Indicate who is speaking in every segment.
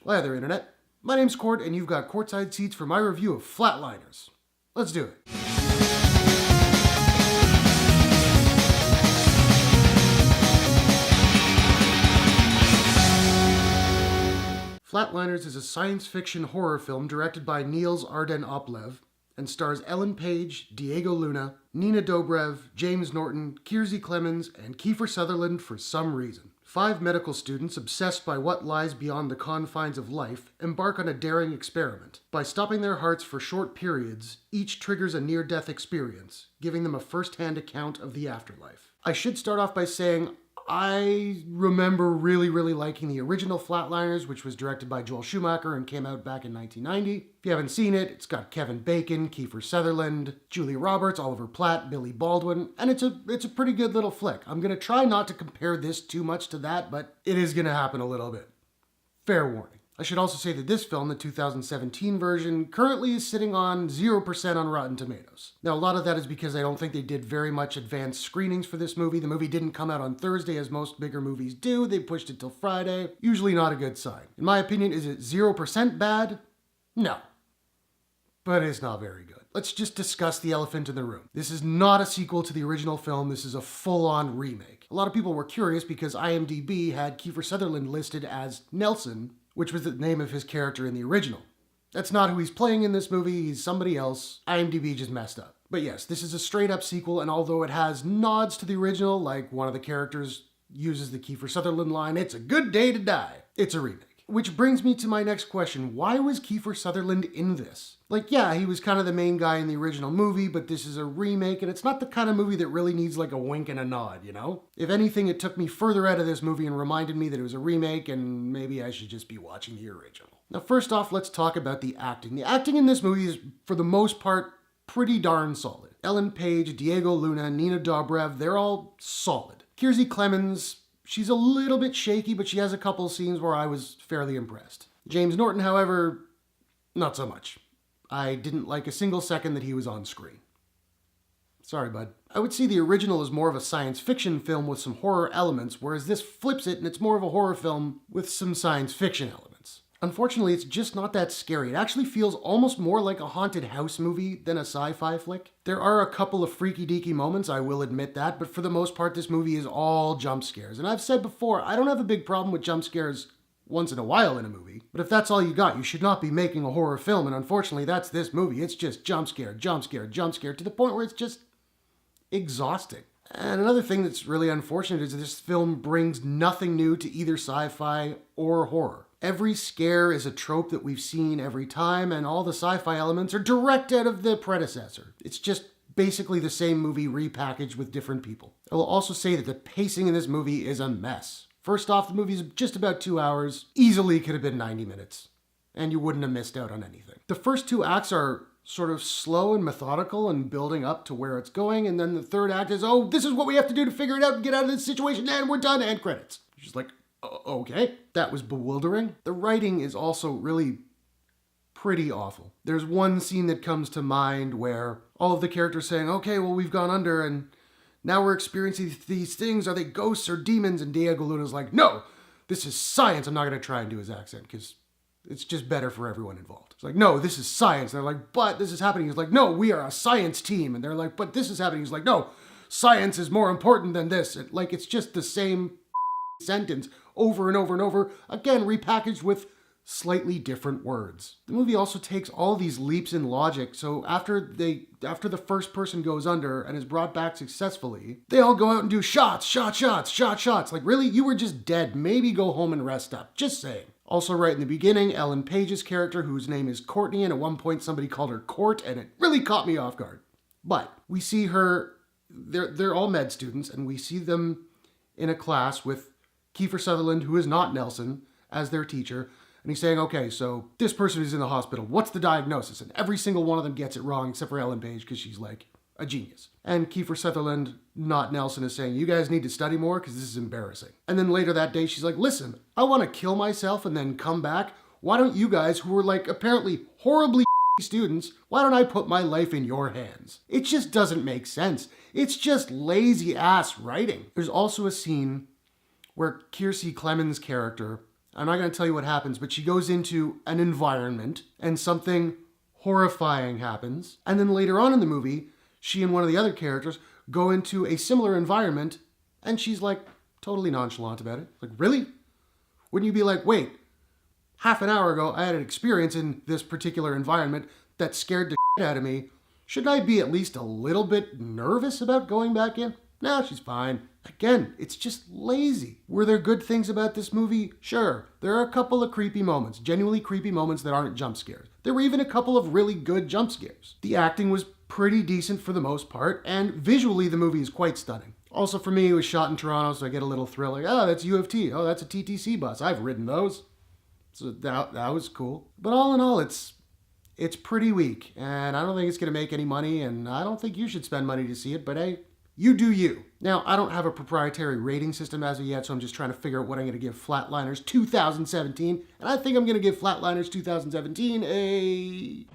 Speaker 1: Well, hi there, Internet. My name's Court, and you've got courtside seats for my review of Flatliners. Let's do it. Flatliners is a science fiction horror film directed by Niels Arden Oplev and stars Ellen Page, Diego Luna, Nina Dobrev, James Norton, Kiersey Clemons, and Kiefer Sutherland for some reason. 5 medical students obsessed by what lies beyond the confines of life embark on a daring experiment. By stopping their hearts for short periods, each triggers a near-death experience, giving them a first-hand account of the afterlife. I should start off by saying I remember really liking the original Flatliners, which was directed by Joel Schumacher and came out back in 1990. If you haven't seen it, it's got Kevin Bacon, Kiefer Sutherland, Julia Roberts, Oliver Platt, Billy Baldwin, and it's a pretty good little flick. I'm going to try not to compare this too much to that, but it is going to happen a little bit. Fair warning. I should also say that this film, the 2017 version, currently is sitting on 0% on Rotten Tomatoes. Now, a lot of that is because I don't think they did very much advanced screenings for this movie. The movie didn't come out on Thursday, as most bigger movies do. They pushed it till Friday. Usually not a good sign. In my opinion, is it 0% bad? No. But it's not very good. Let's just discuss the elephant in the room. This is not a sequel to the original film. This is a full-on remake. A lot of people were curious because IMDb had Kiefer Sutherland listed as Nelson, which was the name of his character in the original. That's not who he's playing in this movie, he's somebody else. IMDb just messed up. But yes, this is a straight up sequel, and although it has nods to the original, like one of the characters uses the Kiefer Sutherland line, "It's a good day to die," it's a remake. Which brings me to my next question. Why was Kiefer Sutherland in this? Like, yeah, he was kind of the main guy in the original movie, but this is a remake, and it's not the kind of movie that really needs like a wink and a nod, you know? If anything, it took me further out of this movie and reminded me that it was a remake, and maybe I should just be watching the original. Now, first off, let's talk about the acting. The acting in this movie is, for the most part, pretty darn solid. Ellen Page, Diego Luna, Nina Dobrev, they're all solid. Kiersey Clemons, she's a little bit shaky, but she has a couple scenes where I was fairly impressed. James Norton, however, not so much. I didn't like a single second that he was on screen. Sorry, bud. I would see the original as more of a science fiction film with some horror elements, whereas this flips it and it's more of a horror film with some science fiction elements. Unfortunately, it's just not that scary. It actually feels almost more like a haunted house movie than a sci-fi flick. There are a couple of freaky-deaky moments, I will admit that, but for the most part, this movie is all jump scares. And I've said before, I don't have a big problem with jump scares once in a while in a movie, but if that's all you got, you should not be making a horror film, and unfortunately, that's this movie. It's just jump scare, jump scare, jump scare, to the point where it's just exhausting. And another thing that's really unfortunate is this film brings nothing new to either sci-fi or horror. Every scare is a trope that we've seen every time, and all the sci-fi elements are direct out of the predecessor. It's just basically the same movie repackaged with different people. I will also say that the pacing in this movie is a mess. First off, the movie is just about 2 hours. Easily could have been 90 minutes, and you wouldn't have missed out on anything. The first 2 acts are sort of slow and methodical and building up to where it's going, and then the third act is, oh, this is what we have to do to figure it out and get out of this situation, and we're done, and credits. It's just like, okay. That was bewildering. The writing is also really pretty awful. There's one scene that comes to mind where all of the characters saying, okay, well, we've gone under, and now we're experiencing these things. Are they ghosts or demons? And Diego Luna's like, no, this is science. I'm not going to try and do his accent because it's just better for everyone involved. It's like, no, this is science. And they're like, but this is happening. He's like, no, we are a science team. And they're like, but this is happening. He's like, no, science is more important than this. And like, it's just the same sentence over and over and over, again, repackaged with slightly different words. The movie also takes all these leaps in logic, so after the first person goes under and is brought back successfully, they all go out and do shots. Like, really? You were just dead. Maybe go home and rest up. Just saying. Also, right in the beginning, Ellen Page's character, whose name is Courtney, and at one point somebody called her Court, and it really caught me off guard. But we see her, they're all med students, and we see them in a class with Kiefer Sutherland, who is not Nelson, as their teacher. And he's saying, okay, so this person is in the hospital. What's the diagnosis? And every single one of them gets it wrong, except for Ellen Page, because she's like a genius. And Kiefer Sutherland, not Nelson, is saying, you guys need to study more because this is embarrassing. And then later that day, she's like, listen, I want to kill myself and then come back. Why don't you guys, who are like apparently horribly students, why don't I put my life in your hands? It just doesn't make sense. It's just lazy ass writing. There's also a scene where Kiersey Clemons' character I'm not going to tell you what happens, but she goes into an environment and something horrifying happens. And then later on in the movie, she and one of the other characters go into a similar environment and she's like totally nonchalant about it. Like, really? Wouldn't you be like, wait, half an hour ago I had an experience in this particular environment that scared the shit out of me. Shouldn't I be at least a little bit nervous about going back in? No, she's fine. Again, it's just lazy. Were there good things about this movie? Sure. There are a couple of creepy moments, genuinely creepy moments that aren't jump scares. There were even a couple of really good jump scares. The acting was pretty decent for the most part, and visually the movie is quite stunning. Also for me, it was shot in Toronto, so I get a little thrill. Like, oh, that's U of T. Oh, that's a TTC bus. I've ridden those. So that was cool. But all in all, it's pretty weak, and I don't think it's going to make any money, and I don't think you should spend money to see it, but hey, you do you. Now, I don't have a proprietary rating system as of yet, so I'm just trying to figure out what I'm going to give Flatliners 2017, and I think I'm going to give Flatliners 2017 a...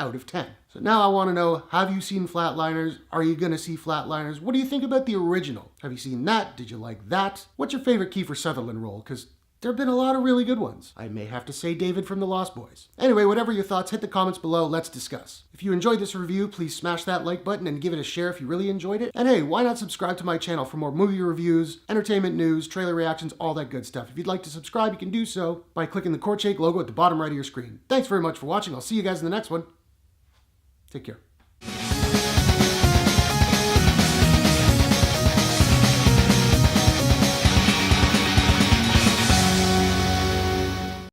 Speaker 1: out of 10. So now I want to know, have you seen Flatliners? Are you going to see Flatliners? What do you think about the original? Have you seen that? Did you like that? What's your favorite Kiefer Sutherland role? Because there have been a lot of really good ones. I may have to say David from The Lost Boys. Anyway, whatever your thoughts, hit the comments below. Let's discuss. If you enjoyed this review, please smash that like button and give it a share if you really enjoyed it. And hey, why not subscribe to my channel for more movie reviews, entertainment news, trailer reactions, all that good stuff. If you'd like to subscribe, you can do so by clicking the Courtshake logo at the bottom right of your screen. Thanks very much for watching. I'll see you guys in the next one. Take care.